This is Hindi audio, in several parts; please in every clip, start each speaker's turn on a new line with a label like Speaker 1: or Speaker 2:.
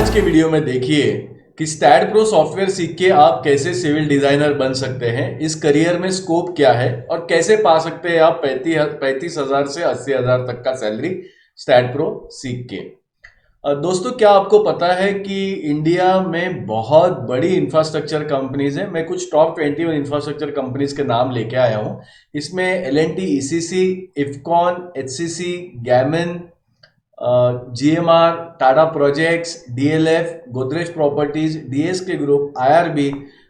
Speaker 1: आज के वीडियो में देखिए कि स्टैड प्रो सॉफ्टवेयर सीख के आप कैसे सिविल डिजाइनर बन सकते हैं, इस करियर में स्कोप क्या है और कैसे पा सकते हैं आप 35,000 से 80,000 तक का सैलरी स्टैड प्रो सीख के। दोस्तों, क्या आपको पता है कि इंडिया में बहुत बड़ी इंफ्रास्ट्रक्चर कंपनीज हैं। मैं कुछ टॉप 21 इंफ्रास्ट्रक्चर कंपनीज के नाम लेके आया हूं। इसमें L&T, ECC, इफकॉन, HCC, Gammon, GMR, Tata projects, DLF, Godrej properties, DSK group, IRB,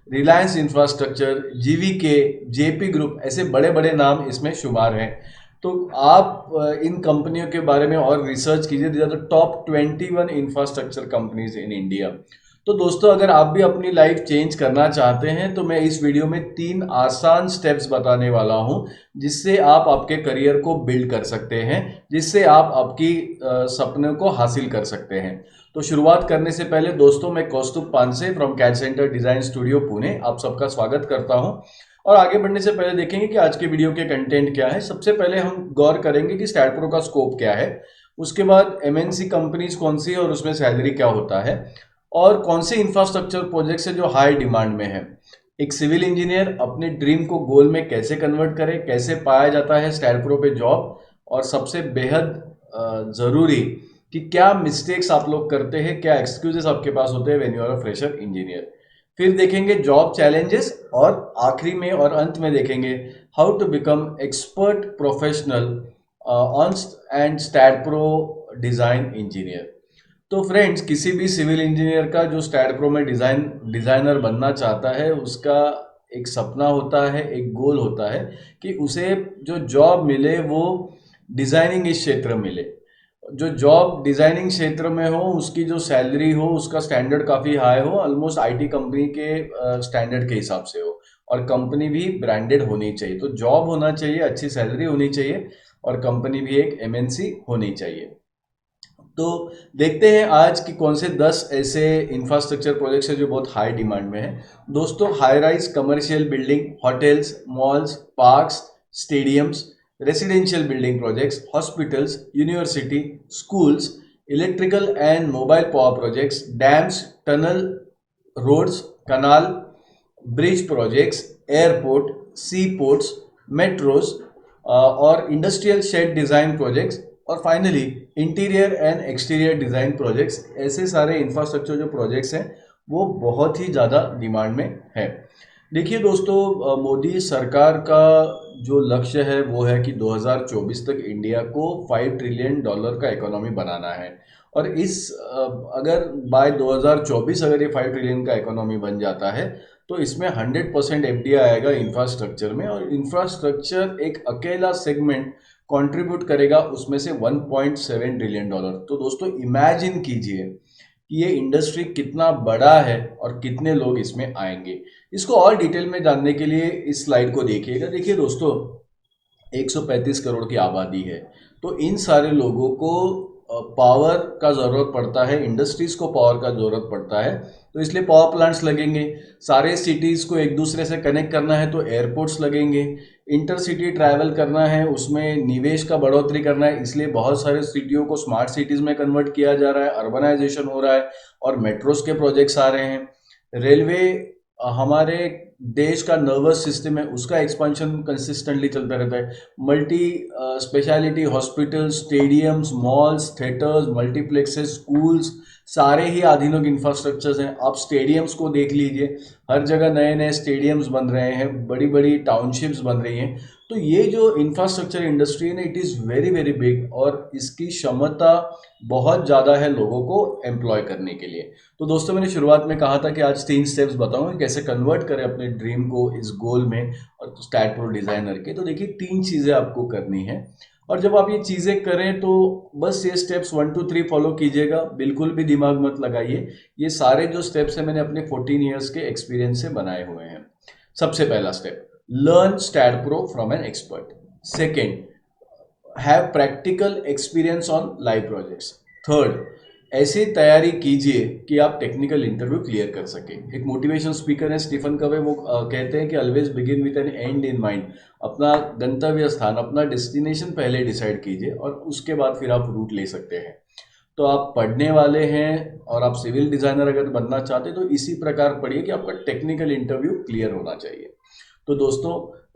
Speaker 1: Reliance infrastructure, GVK, JP group, ऐसे बड़े बड़े नाम इसमें शुमार हैं। तो आप इन कंपनियों के बारे में और रिसर्च कीजिए। These are the top 21 infrastructure companies in India. तो दोस्तों, अगर आप भी अपनी लाइफ चेंज करना चाहते हैं तो मैं इस वीडियो में 3 आसान स्टेप्स बताने वाला हूं, जिससे आप आपके करियर को बिल्ड कर सकते हैं, जिससे आप आपकी सपनों को हासिल कर सकते हैं। तो शुरुआत करने से पहले दोस्तों, मैं Kaustubh Panse from CAD centre design studio Pune आप सबका स्वागत करता हूं। और आगे बढ़ने से पहले देखेंगे कि आज के वीडियो के कंटेंट क्या है। सबसे पहले हम गौर करेंगे कि स्टैड प्रो का स्कोप क्या है। उसके बाद MNC कंपनीज कौन सी है और उसमें सैलरी क्या होता है, और कौन से इंफ्रास्ट्रक्चर प्रोजेक्ट्स है जो हाई डिमांड में है। एक सिविल इंजीनियर अपने ड्रीम को गोल में कैसे कन्वर्ट करे, कैसे पाया जाता है स्टैड प्रो पे जॉब, और सबसे बेहद जरूरी कि क्या मिस्टेक्स आप लोग करते हैं, क्या एक्सक्यूजेस आपके पास होते हैं when you are a fresher engineer. फिर देखेंगे जॉब चैलेंजेस, और आखिरी में और अंत में देखेंगे how to become expert professional on and STAAD Pro design engineer. तो फ्रेंड्स, किसी भी सिविल इंजीनियर का जो स्टैड प्रो में डिजाइनर बनना चाहता है, उसका एक सपना होता है, एक गोल होता है कि उसे जो जॉब मिले वो डिजाइनिंग इस क्षेत्र में मिले। जो जॉब डिजाइनिंग क्षेत्र में हो, उसकी जो सैलरी हो, उसका स्टैंडर्ड काफी हाई हो, ऑलमोस्ट IT कंपनी के स्टैंडर्ड के हिसाब से हो, और कंपनी भी ब्रांडेड होनी चाहिए। तो जॉब होना चाहिए, अच्छी सैलरी होनी चाहिए, और कंपनी भी एक MNC होनी चाहिए। तो देखते हैं आज कि कौन से 10 ऐसे इंफ्रास्ट्रक्चर प्रोजेक्ट्स हैं जो बहुत हाई डिमांड में है। दोस्तों, high rise commercial building, hotels, malls, parks, stadiums, residential building projects, hospitals, university, schools, electrical and mobile power projects, dams, tunnel, roads, canal, bridge projects, airport, sea ports, metros, और इंडस्ट्रियल शेड डिजाइन प्रोजेक्ट्स, और finally interior and exterior design projects. ऐसे सारे इंफ्रास्ट्रक्चर जो प्रोजेक्ट्स हैं वो बहुत ही ज़्यादा डिमांड में है। देखिए दोस्तों, मोदी सरकार का जो लक्ष्य है वो है कि 2024 तक इंडिया को $5 ट्रिलियन का इकोनॉमी बनाना है। और अगर बाय 2024 अगर ये 5 ट्रिलियन का इकोनॉमी बन जाता है तो इसमें 100% FDI आएगा इंफ्रास्ट्रक्चर में, और इंफ्रास्ट्रक्चर एक अकेला सेगमेंट कंट्रीब्यूट करेगा उसमें से $1.7 ट्रिलियन। तो दोस्तों, इमेजिन कीजिए कि ये इंडस्ट्री कितना बड़ा है और कितने लोग इसमें आएंगे। इसको और डिटेल में जानने के लिए इस स्लाइड को देखिएगा। देखिए दोस्तों, 135 करोड़ की आबादी है, तो इन सारे लोगों को पावर का ज़रूरत पड़ता है, इंडस्ट्रीज को पावर का ज़रूरत पड़ता है, तो इसलिए पावर प्लांट्स लगेंगे। सारे सिटीज़ को एक दूसरे से कनेक्ट करना है तो एयरपोर्ट्स लगेंगे। इंटरसिटी ट्रैवल करना है, उसमें निवेश का बढ़ोतरी करना है, इसलिए बहुत सारे सिटियों को स्मार्ट सिटीज़ में कन्वर्ट किया जा रहा है, अर्बनाइजेशन हो रहा है, और मेट्रोस के प्रोजेक्ट्स आ रहे हैं। रेलवे हमारे देश का नर्वस सिस्टम है, उसका एक्सपेंशन कंसिस्टेंटली चलता रहता है। Multi speciality hospital, stadiums, malls, theatres, multiplexes, schools, सारे ही आधुनिक इंफ्रास्ट्रक्चर्स हैं। आप स्टेडियम्स को देख लीजिए, हर जगह नए नए स्टेडियम्स बन रहे हैं, बड़ी बड़ी टाउनशिप्स बन रही हैं। तो ये जो इंफ्रास्ट्रक्चर इंडस्ट्री है ना, it is very very big, और इसकी क्षमता बहुत ज़्यादा है लोगों को एम्प्लॉय करने के लिए। तो दोस्तों, मैंने शुरुआत में कहा था कि आज 3 स्टेप्स बताऊंगा कैसे कन्वर्ट करें अपने ड्रीम को इस गोल में, और स्टैड प्रो डिजाइनर के। तो देखिए, 3 चीज़ें आपको करनी है, और जब आप ये चीज़ें करें तो बस ये स्टेप्स 1 2 3 फॉलो कीजिएगा, बिल्कुल भी दिमाग मत लगाइए। ये सारे जो स्टेप्स हैं मैंने अपने 14 ईयर्स के एक्सपीरियंस से बनाए हुए हैं। सबसे पहला step, learn STAAD Pro from an expert. Second, have practical experience on live projects. Third, ऐसी तैयारी कीजिए कि आप टेक्निकल इंटरव्यू क्लियर कर सकें। एक मोटिवेशन स्पीकर है स्टीफन कवे, वो कहते हैं कि always begin with an end in mind. अपना गंतव्य स्थान, अपना डेस्टिनेशन पहले डिसाइड कीजिए, और उसके बाद फिर आप रूट ले सकते हैं। तो आप पढ़ने वाले हैं और आप सिविल डिज़ाइनर अगर बनना चाहते हैं तो इसी प्रकार पढ़िए कि आपका टेक्निकल इंटरव्यू क्लियर होना चाहिए। तो दोस्तों,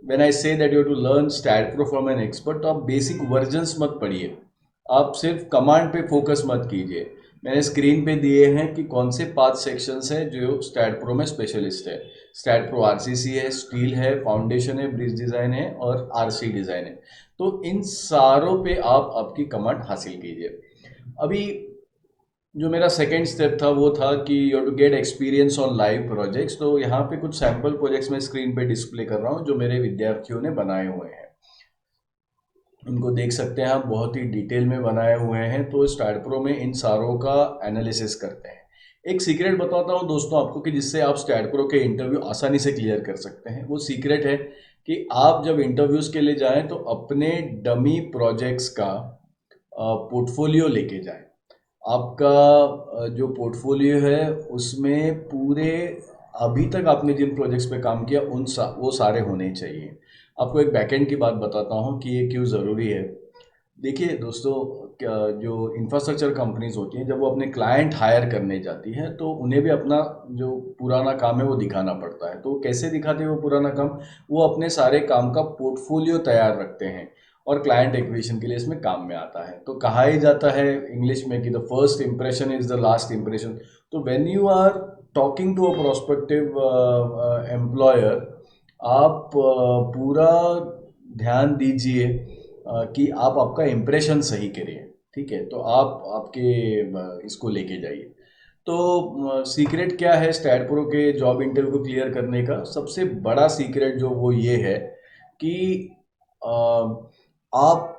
Speaker 1: when I say that you have to learn STAAD Pro from an expert, तो आप बेसिक वर्जन्स मत पढ़िए, आप सिर्फ कमांड पे फोकस मत कीजिए। मैंने स्क्रीन पे दिए हैं कि कौन से 5 सेक्शंस हैं जो स्टैट प्रो में स्पेशलिस्ट है। स्टैट प्रो आरसीसी है, स्टील है, फाउंडेशन है, ब्रिज डिज़ाइन है और आरसी डिज़ाइन है। तो इन सारों पे आप आपकी कमांड हासिल कीजिए। अभी जो मेरा सेकेंड स्टेप था वो था कि you to get experience on live projects. तो यहाँ पे कुछ सैम्पल प्रोजेक्ट्स मैं स्क्रीन पे डिस्प्ले कर रहा हूँ जो मेरे विद्यार्थियों ने बनाए हुए हैं। उनको देख सकते हैं आप, बहुत ही डिटेल में बनाए हुए हैं। तो स्टैट प्रो में इन सारों का एनालिसिस करते हैं। एक सीक्रेट बताता हूँ दोस्तों आपको कि जिससे आप स्टैट प्रो के इंटरव्यू आसानी से क्लियर कर सकते हैं। वो सीक्रेट है कि आप जब इंटरव्यूज़ के लिए जाएं तो अपने डमी प्रोजेक्ट्स का पोर्टफोलियो लेके जाएं। आपका जो पोर्टफोलियो है उसमें पूरे अभी तक आपने जिन प्रोजेक्ट्स पे काम किया वो सारे होने चाहिए। आपको एक बैकएंड की बात बताता हूँ कि ये क्यों ज़रूरी है। देखिए दोस्तों, जो इंफ्रास्ट्रक्चर कंपनीज होती हैं, जब वो अपने क्लाइंट हायर करने जाती हैं तो उन्हें भी अपना जो पुराना काम है वो दिखाना पड़ता है। तो कैसे दिखाते हैं वो पुराना काम? वो अपने सारे काम का पोर्टफोलियो तैयार रखते हैं और क्लाइंट एक्विजिशन के लिए इसमें काम में आता है। तो कहा ही जाता है इंग्लिश में कि the first impression is the last impression. तो when you are talking to a prospective employer, आप पूरा ध्यान दीजिए कि आप आपका इम्प्रेशन सही करिए। ठीक है, तो आप आपके इसको लेके जाइए। तो सीक्रेट क्या है स्टैट प्रो के जॉब इंटरव्यू को क्लियर करने का? सबसे बड़ा सीक्रेट जो वो ये है कि आप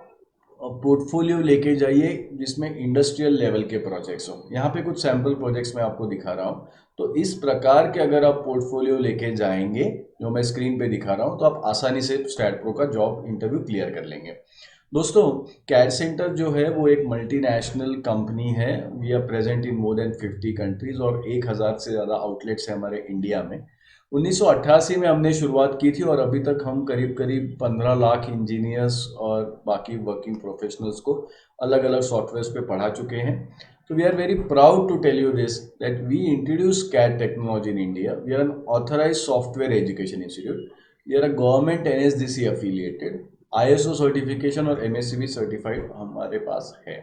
Speaker 1: पोर्टफोलियो लेके जाइए जिसमें इंडस्ट्रियल लेवल के प्रोजेक्ट्स हों। यहाँ पे कुछ सैम्पल प्रोजेक्ट्स मैं आपको दिखा रहा हूँ। तो इस प्रकार के अगर आप पोर्टफोलियो लेके जाएंगे जो मैं स्क्रीन पे दिखा रहा हूँ, तो आप आसानी से स्टैट प्रो का जॉब इंटरव्यू क्लियर कर लेंगे। दोस्तों, कैड सेंटर जो है वो एक मल्टीनेशनल कंपनी है। We are present in more than 50 countries और 1000 से ज़्यादा आउटलेट्स हैं हमारे इंडिया में। 1988 में हमने शुरुआत की थी और अभी तक हम करीब करीब 15 लाख इंजीनियर्स और बाकी वर्किंग प्रोफेशनल्स को अलग अलग सॉफ्टवेयर्स पे पढ़ा चुके हैं। तो we are very proud to tell you this that we introduce CAD technology in India. We are an authorised software education institute. We are a government NSDC affiliated. ISO certification और एमएससीबी सर्टिफाइड हमारे पास है।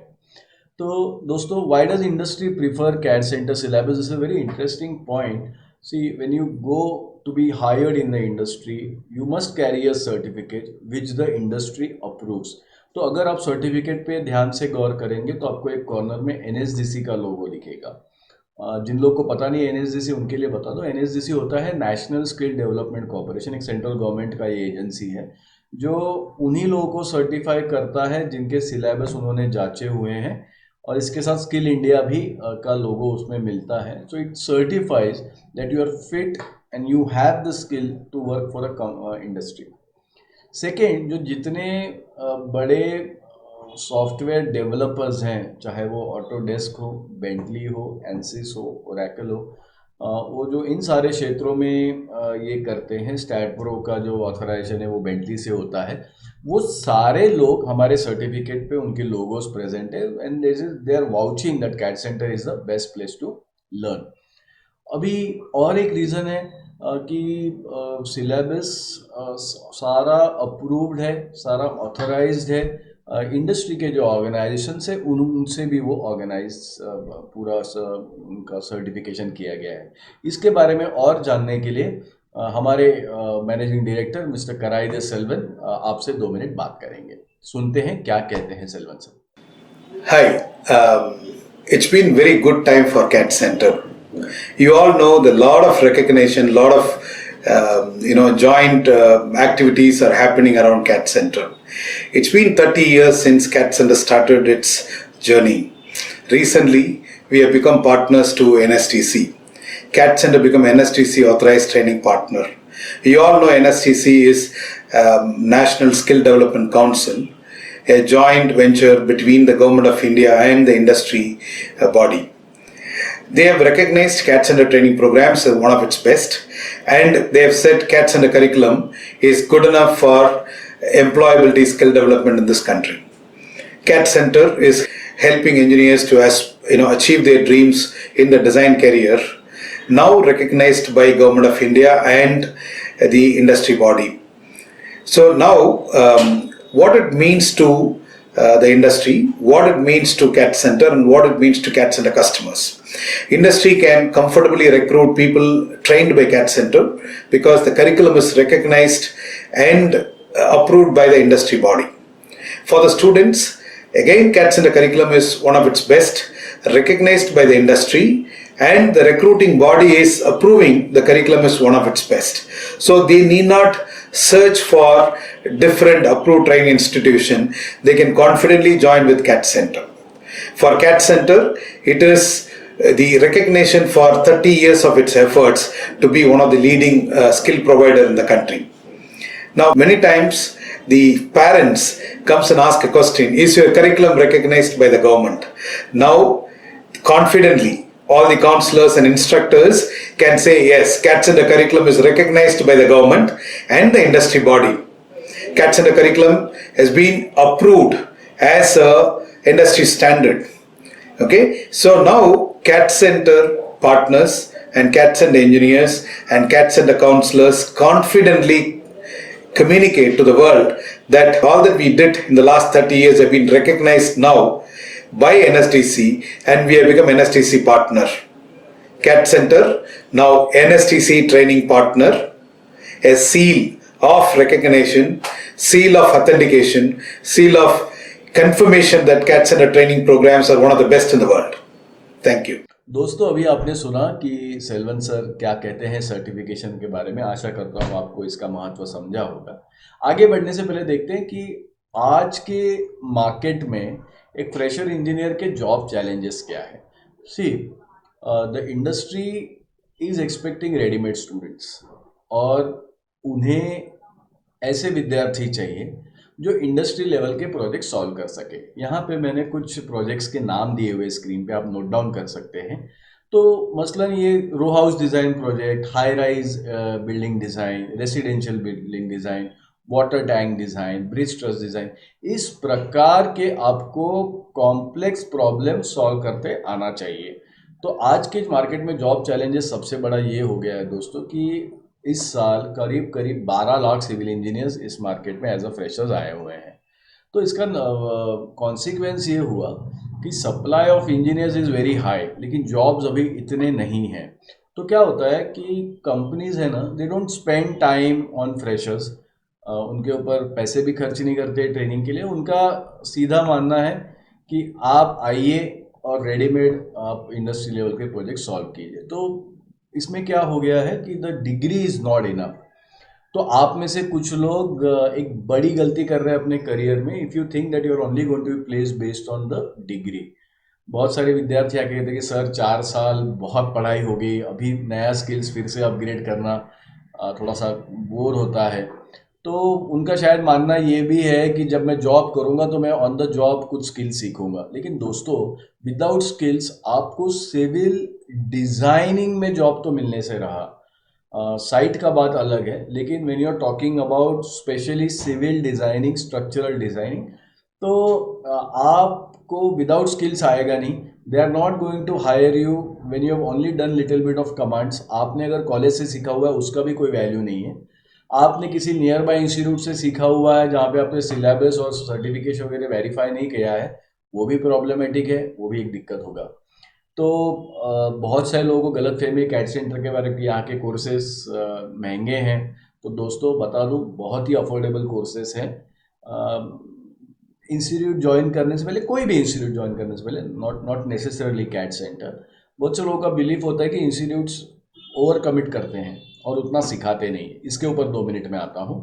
Speaker 1: तो दोस्तों, why does industry prefer CAD center syllabus? This is a very interesting point. See, when you go to be hired in the industry, you must carry a certificate which the industry approves. तो अगर आप सर्टिफिकेट पे ध्यान से गौर करेंगे तो आपको एक कॉर्नर में एनएसडीसी का लोगो दिखेगा। जिन लोगों को पता नहीं है एनएसडीसी, उनके लिए बता दो। एनएसडीसी होता है नेशनल स्किल डेवलपमेंट कॉर्पोरेशन, एक सेंट्रल गवर्नमेंट का ये एजेंसी है जो उन्हीं लोगों को सर्टिफाई करता है जिनके सिलेबस उन्होंने जांचे हुए हैं। और इसके साथ स्किल इंडिया भी का लोगो उसमें मिलता है। So it certifies that you are fit and you have the skill to work for a industry. Second, जो जितने बड़े सॉफ्टवेयर डेवलपर्स हैं, चाहे वो ऑटोडेस्क हो, बेंटली हो, एनसिस हो, ओरेकल हो, वो जो इन सारे क्षेत्रों में ये करते हैं, स्टैट प्रो का जो ऑथराइजेशन है वो बेंटली से होता है। वो सारे लोग हमारे सर्टिफिकेट पे उनके लोगोस प्रेजेंट है and they are vouching that CADD Centre is the best place to learn. अभी और एक रीज़न है कि सिलेबस सारा अप्रूव्ड है, सारा ऑथराइज्ड है। इंडस्ट्री के जो ऑर्गेनाइजेशन है उनसे भी वो ऑर्गेनाइज पूरा उनका सर्टिफिकेशन किया गया है। इसके बारे में और जानने के लिए हमारे मैनेजिंग डायरेक्टर मिस्टर कराइदे सेल्वन आपसे 2 मिनट बात करेंगे। सुनते हैं क्या कहते हैं Selvan sir.
Speaker 2: Hi, it's been very good time for CAD Center. You all know the lot of recognition, lot of joint activities are happening around CAD Center. It's been 30 years since CAD Center started its journey. Recently, we have become partners to NSTC. CAD Center become NSTC authorized training partner. You all know NSTC is National Skill Development Council, a joint venture between the Government of India and the industry body. They have recognized CAD Center training programs as one of its best, and they have said CAD Center curriculum is good enough for employability skill development in this country. CAD Center is helping engineers to achieve their dreams in the design career, now recognized by Government of India and the industry body. So now, what it means to the industry, what it means to CAT Center, and what it means to CAT Center customers. Industry can comfortably recruit people trained by CAT Center because the curriculum is recognized and approved by the industry body. For the students, again, CAT Center curriculum is one of its best, recognized by the industry, and the recruiting body is approving the curriculum is one of its best. So they need not search for different approved training institution. They can confidently join with CAT Center. For CAT Center, it is the recognition for 30 years of its efforts to be one of the leading skill provider in the country. Now, many times the parents comes and ask a question, is your curriculum recognized by the government? Now, confidently, all the counselors and instructors can say, yes, CAT Center curriculum is recognized by the government and the industry body. CAT Center curriculum has been approved as a industry standard. Okay, so now CAT Center partners and CAT Center engineers and CAT Center counselors confidently communicate to the world that all that we did in the last 30 years have been recognized now by NSTC, and we have become NSTC partner. CAT Center, now NSTC training partner, a seal of recognition, seal of authentication, seal of confirmation that CAT Center training programs are one of the best in the world. Thank you.
Speaker 1: दोस्तों, अभी आपने सुना कि सेल्वन सर क्या कहते हैं सर्टिफिकेशन के बारे में। आशा करता हूँ आपको इसका महत्व समझा होगा। आगे बढ़ने से पहले देखते हैं कि आज के मार्केट में एक फ्रेशर इंजीनियर के जॉब चैलेंजेस क्या है। See, the industry is expecting readymade students, और उन्हें ऐसे विद्यार्थी चाहिए जो इंडस्ट्री लेवल के प्रोजेक्ट सॉल्व कर सके। यहाँ पे मैंने कुछ प्रोजेक्ट्स के नाम दिए हुए स्क्रीन पे, आप नोट डाउन कर सकते हैं। तो मसलन ये row house design project, high rise building design, residential building design, water tank design, bridge truss design, इस प्रकार के आपको कॉम्प्लेक्स प्रॉब्लम सॉल्व करते आना चाहिए। तो आज के मार्केट में जॉब चैलेंजेस सबसे बड़ा ये हो गया है दोस्तों कि इस साल करीब करीब 12 लाख सिविल इंजीनियर्स इस मार्केट में एज अ फ्रेशर्स आए हुए हैं। तो इसका कॉन्सिक्वेंस ये हुआ कि supply of engineers is very high, लेकिन जॉब्स अभी इतने नहीं हैं। तो क्या होता है कि कंपनीज है ना, they don't spend time on freshers, उनके ऊपर पैसे भी खर्च नहीं करते ट्रेनिंग के लिए। उनका सीधा मानना है कि आप आइए और रेडीमेड आप इंडस्ट्री लेवल के प्रोजेक्ट सॉल्व कीजिए। तो इसमें क्या हो गया है कि the degree is not enough. तो आप में से कुछ लोग एक बड़ी गलती कर रहे हैं अपने करियर में, if you think that you are only going to be placed based on the degree. बहुत सारे विद्यार्थी आके कहते हैं कि सर 4 साल बहुत पढ़ाई हो गई, अभी नया स्किल्स फिर से अपग्रेड करना थोड़ा सा बोर होता है। तो उनका शायद मानना ये भी है कि जब मैं जॉब करूंगा तो मैं ऑन द जॉब कुछ स्किल्स सीखूंगा। लेकिन दोस्तों, विदाउट स्किल्स आपको सिविल डिज़ाइनिंग में जॉब तो मिलने से रहा, साइट का बात अलग है, लेकिन when you are talking about specially civil designing, structural designing, तो आपको विदाउट स्किल्स आएगा नहीं। They are not going to hire you when you have only done little bit of commands. आपने अगर कॉलेज से सीखा हुआ है उसका भी कोई वैल्यू नहीं है। आपने किसी नियर बाय इंस्टीट्यूट से सीखा हुआ है जहाँ पे आपने सिलेबस और सर्टिफिकेशन वगैरह वेरीफाई नहीं किया है, वो भी प्रॉब्लमेटिक है, वो भी एक दिक्कत होगा। तो बहुत सारे लोगों को गलत फहमी कैट सेंटर के बारे में, यहाँ के कोर्सेज महंगे हैं। तो दोस्तों बता दूँ, बहुत ही अफोर्डेबल कोर्सेज हैं। इंस्टीट्यूट ज्वाइन करने से पहले, कोई भी इंस्टीट्यूट ज्वाइन करने से पहले, नॉट नेसेसरली कैट सेंटर, बहुत से लोगों का बिलीफ होता है कि इंस्टीट्यूट्स ओवर कमिट करते हैं और उतना सिखाते नहीं। इसके ऊपर 2 मिनट में आता हूँ।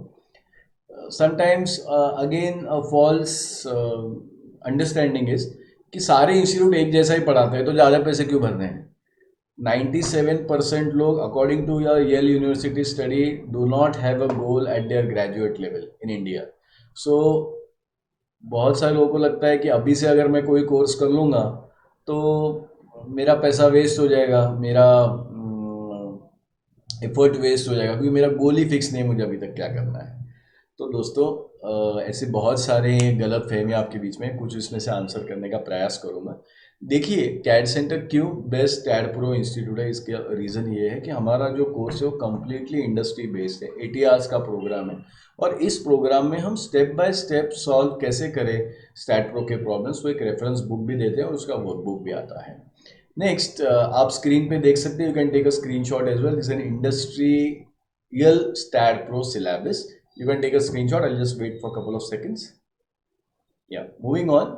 Speaker 1: Sometimes again false understanding is कि सारे इंस्टीट्यूट एक जैसा ही पढ़ाते हैं, तो ज़्यादा पैसे क्यों भरने हैं। 97% लोग according to Yale University study do not have a goal at their graduate level in India. So बहुत सारे लोगों को लगता है कि अभी से अगर मैं कोई कोर्स कर लूँगा तो मेरा पैसा वेस्ट हो जाएगा, मेरा एफर्ट वेस्ट हो जाएगा, क्योंकि मेरा गोल ही फिक्स नहीं है मुझे अभी तक क्या करना है। तो दोस्तों ऐसे बहुत सारे गलत फहमियाँ आपके बीच में, कुछ इसमें से आंसर करने का प्रयास करूँगा। देखिए, कैड सेंटर क्यों बेस्ट कैड प्रो इंस्टीट्यूट है, इसका रीज़न ये है कि हमारा जो कोर्स है वो कम्प्लीटली इंडस्ट्री बेस्ड है। 80 आवर्स का प्रोग्राम है और इस प्रोग्राम में हम स्टेप बाय स्टेप सॉल्व कैसे करें स्टैट प्रो के प्रॉब्लम्स, वो एक रेफरेंस बुक भी देते हैं और उसका वर्कबुक भी आता है। नेक्स्ट, आप स्क्रीन पे देख सकते हैं, you can take a screenshot as well, this an industrial STAAD Pro syllabus. You can take a screenshot. I'll just wait for a couple of seconds. Yeah, moving on.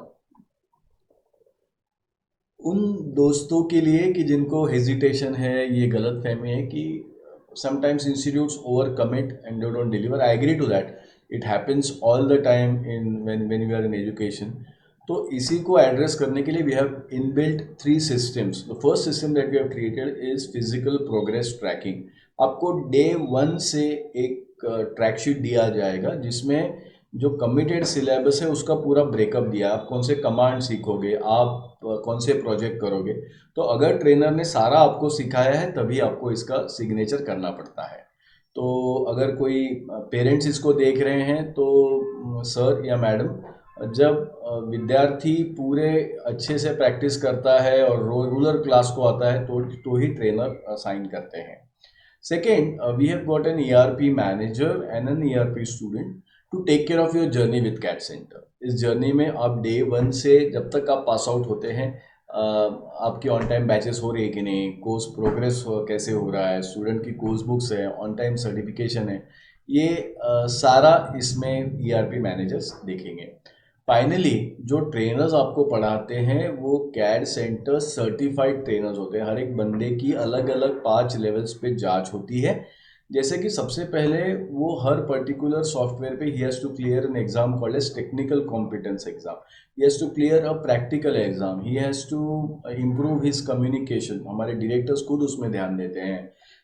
Speaker 1: उन दोस्तों के लिए कि जिनको हेजिटेशन है, ये गलत फहमी है कि sometimes institutes over commit and they don't deliver, I agree to that, it happens all the time in when we are in education. तो इसी को एड्रेस करने के लिए we have inbuilt 3 systems. The first system that we have created is physical progress tracking. आपको डे 1 से एक ट्रैक शीट दिया जाएगा जिसमें जो कमिटेड सिलेबस है उसका पूरा ब्रेकअप दिया, आप कौन से कमांड सीखोगे, आप कौन से प्रोजेक्ट करोगे। तो अगर ट्रेनर ने सारा आपको सिखाया है तभी आपको इसका सिग्नेचर करना पड़ता है। तो अगर कोई पेरेंट्स इसको देख रहे हैं तो सर या मैडम, जब विद्यार्थी पूरे अच्छे से प्रैक्टिस करता है और रेगुलर क्लास को आता है तो ही ट्रेनर साइन करते हैं। Second, we have got an ERP manager and an ERP student to take care of your journey with CAT Center. इस जर्नी में आप डे 1 से जब तक आप पास आउट होते हैं, आपकी ऑन टाइम बैचेस हो रही है कि नहीं, कोर्स प्रोग्रेस कैसे हो रहा है, स्टूडेंट की कोर्स बुक्स है, ऑन टाइम सर्टिफिकेशन है, ये सारा इसमें ERP मैनेजर्स देखेंगे। फाइनली जो ट्रेनर्स आपको पढ़ाते हैं वो कैड सेंटर सर्टिफाइड ट्रेनर्स होते हैं। हर एक बंदे की अलग अलग 5 लेवल्स पे जांच होती है। जैसे कि सबसे पहले वो हर पर्टिकुलर सॉफ्टवेयर पे he has to clear an exam called as technical competence exam, he has to clear a practical exam, he has to improve his communication, हमारे डायरेक्टर्स खुद उसमें ध्यान देते हैं।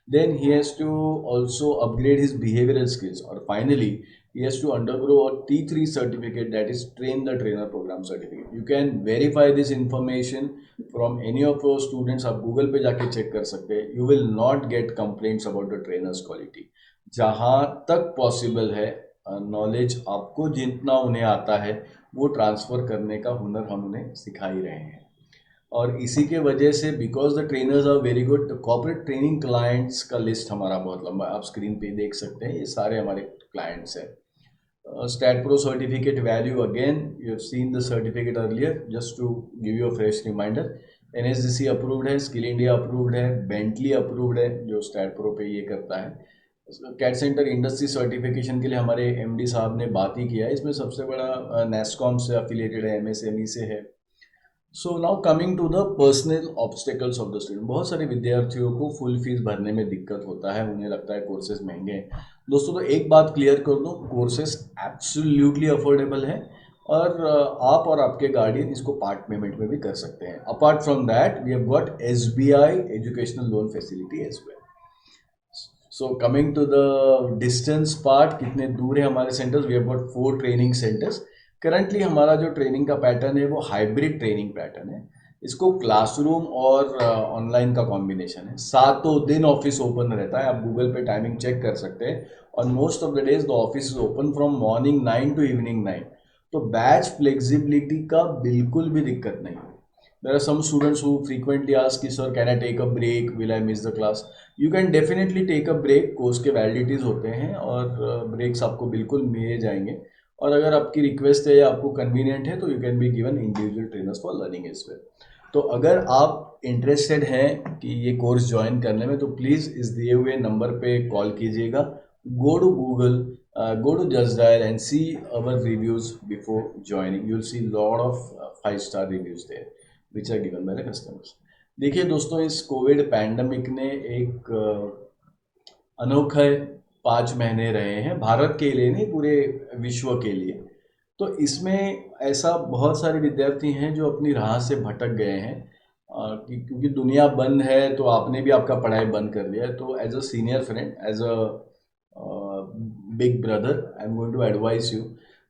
Speaker 1: Then he has to also upgrade his behavioural skills, और finally he has to undergo a T3 certificate, that is train the trainer program certificate. You can verify this information from any of your students. आप गूगल पे जाके चेक कर सकते हैं। You will not get complaints about the trainer's quality. जहाँ तक पॉसिबल है नॉलेज आपको जितना उन्हें आता है वो ट्रांसफ़र करने का हुनर हम उन्हें सिखा ही रहे हैं। और इसी के वजह से because the trainers are very good, corporate training clients का लिस्ट हमारा बहुत लंबा है, आप स्क्रीन पे देख सकते हैं, ये सारे हमारे क्लाइंट्स हैं। Stat Pro certificate value, again you have seen the certificate earlier, just to give you a fresh reminder, NSDC approved है, Skill India approved है, Bentley approved है जो Stat Pro पे ये करता है। कैट सेंटर इंडस्ट्री सर्टिफिकेशन के लिए हमारे MD साहब ने बात ही किया है, इसमें सबसे बड़ा नेस्कॉम से अफिलिएटेड है, MSME से है। So now coming to the personal obstacles of the student. बहुत सारे विद्यार्थियों को फुल फीस भरने में दिक्कत होता है, उन्हें लगता है कोर्सेज महंगे हैं। दोस्तों तो एक बात क्लियर कर दूं, कोर्सेज एब्सोल्युटली अफोर्डेबल है और आप और आपके गार्डियन इसको पार्ट पेमेंट में भी कर सकते हैं। Apart from that we have got SBI educational loan facility as well. So coming to the distance part, कितने दूर है हमारे centres, we have got 4 training centres. Currently हमारा जो ट्रेनिंग का पैटर्न है वो हाइब्रिड ट्रेनिंग पैटर्न है, इसको क्लासरूम और ऑनलाइन का कॉम्बिनेशन है। 7 दिन ऑफिस ओपन रहता है, आप गूगल पे टाइमिंग चेक कर सकते हैं। On most of the days the office is open from morning 9 to evening 9। तो बैच फ्लेक्सिबिलिटी का बिल्कुल भी दिक्कत नहीं है। There are some students who frequently ask कि sir can I take a break, will I miss the class. You can definitely take a break, course के वैलिडिटीज़ होते हैं और ब्रेक्स आपको बिल्कुल मिले जाएंगे। और अगर आपकी रिक्वेस्ट है या आपको कन्वीनियंट है तो you can be given individual trainers for learning as well. तो अगर आप इंटरेस्टेड हैं कि ये कोर्स ज्वाइन करने में तो प्लीज़ इस दिए हुए नंबर पे कॉल कीजिएगा। Go to Google, go to Just Dial and see our reviews before joining. You'll see lot of 5-star reviews there which are given by the customers. देखिए दोस्तों, इस कोविड पैंडमिक ने एक अनोखे 5 महीने रहे हैं, भारत के लिए नहीं पूरे विश्व के लिए। तो इसमें ऐसा बहुत सारे विद्यार्थी हैं जो अपनी राह से भटक गए हैं क्योंकि दुनिया बंद है तो आपने भी आपका पढ़ाई बंद कर दिया है। तो as a senior friend, as a big brother, I am going to advice you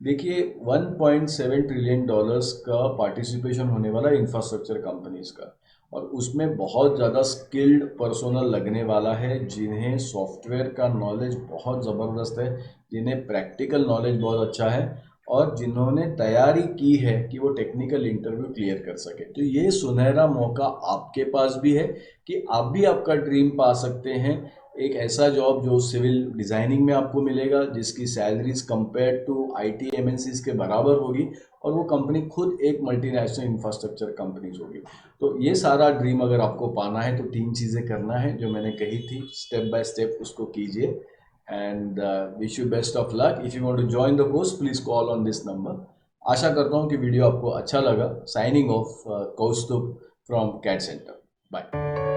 Speaker 1: देखिए 1.7 ट्रिलियन डॉलर्स का पार्टिसिपेशन होने वाला है इंफ्रास्ट्रक्चर कंपनीज का, और उसमें बहुत ज़्यादा स्किल्ड पर्सोनल लगने वाला है जिन्हें सॉफ्टवेयर का नॉलेज बहुत ज़बरदस्त है, जिन्हें प्रैक्टिकल नॉलेज बहुत अच्छा है, और जिन्होंने तैयारी की है कि वो टेक्निकल इंटरव्यू क्लियर कर सके। तो ये सुनहरा मौका आपके पास भी है कि आप भी आपका ड्रीम पा सकते हैं, एक ऐसा जॉब जो सिविल डिज़ाइनिंग में आपको मिलेगा, जिसकी salaries compare to IT MNCs के बराबर होगी, और वो कंपनी खुद एक मल्टीनेशनल इंफ्रास्ट्रक्चर कंपनीज होगी। तो ये सारा ड्रीम अगर आपको पाना है तो 3 चीज़ें करना है जो मैंने कही थी, स्टेप बाय स्टेप उसको कीजिए। And wish you best of luck. If you want to join the course please call on this number. आशा करता हूँ कि वीडियो आपको अच्छा लगा। Signing off, Kaustubh from CAD centre. Bye.